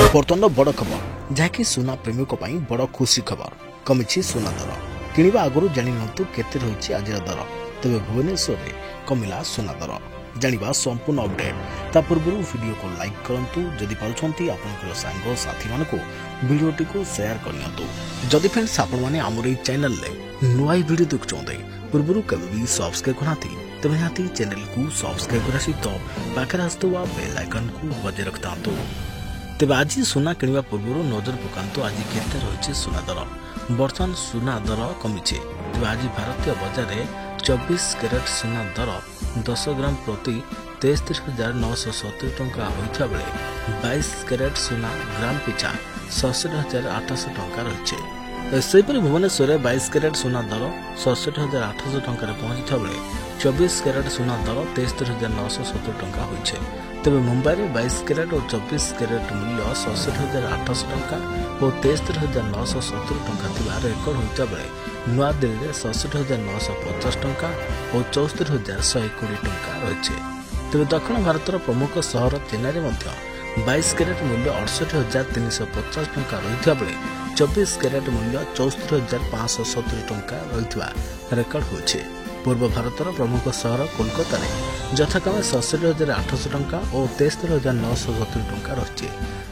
बर्तमान बड़ खबर जहाँकि सुना प्रेमी बड़ खुशी खबर कमी सुना दर किणवा आगु जाणु केते रही आज दर तेज भुवनेश्वर में कमिला सुना दर जाना संपूर्ण अपडेट ता पूर्व वीडियो को लाइक करूँ जदि पार्टी आपंकर सांग साथी मान भिडटी को सेयार करनी जदि फ्रेंड्स आपण मैंने आमर चैनल नुआ भिड देखुं पूर्व कभी सब्सक्राइब करना तेज निहाती चैनल को सब्सक्राइब करने सहित पाखे आसुवा बेल आइकन को बजाय रखता तेज आज सुना किणवा पूर्व नजर पकातु आज केते रही सुना दर बर्तमान सुना दर कमी तेज आज भारतीय बजार में 24 कैरेट सुना दर 10 ग्राम प्रति 63,970 टंका होता बेले 22 कैरेट सुना ग्राम पिछा 67,800 टंका रही सेपरी भुवनेश्वर 22 कैरेट सुना दर 67,800 टंका पहुंचा बेले 24 कैरेट सुना दर 63,970 टंका होइछे। तेबे मुंबई में 22 कैरेट और 24 कैरेट मूल्य 67,800 टंका और 63,970 टंका थिबा रेकर्ड होता बेले नुआ दिल्ली में 67,950 टंका और 74,120 टंका रही। तेबे दक्षिण भारत प्रमुख सहर चेन्नई में 22 कैरेट मूल्य 68,350 टंका रही बेले 24 कैरेट मूल्य 74,570 टंका रही रेकर्ड होइछे। पूर्व भारत प्रमुख सहर कोलकाता में यथाक्रमे 67,800 टंका और 73,970 टंका रही।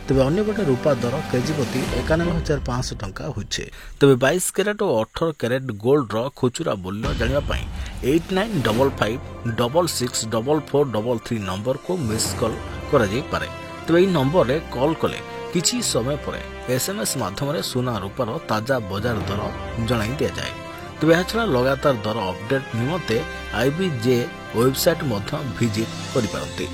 तेज अंपटे रूपा दर केजी प्रति 91,500 टंका होइछे। तेज 22 कैरेट और 18 कैरेट गोल्ड खुचुरा मूल्य जानापी 8955664433 नंबर को मिस कॉल करा पारे। तेज यह नंबर में कॉल कले किछि समय पर SMS माध्यम सुना रूपार ताजा बजार दर जणाई दि जाए। तेज यह छड़ा लगातार दर अपडेट निमंते IBJ वेबसाइट भिजिट करिपारंती।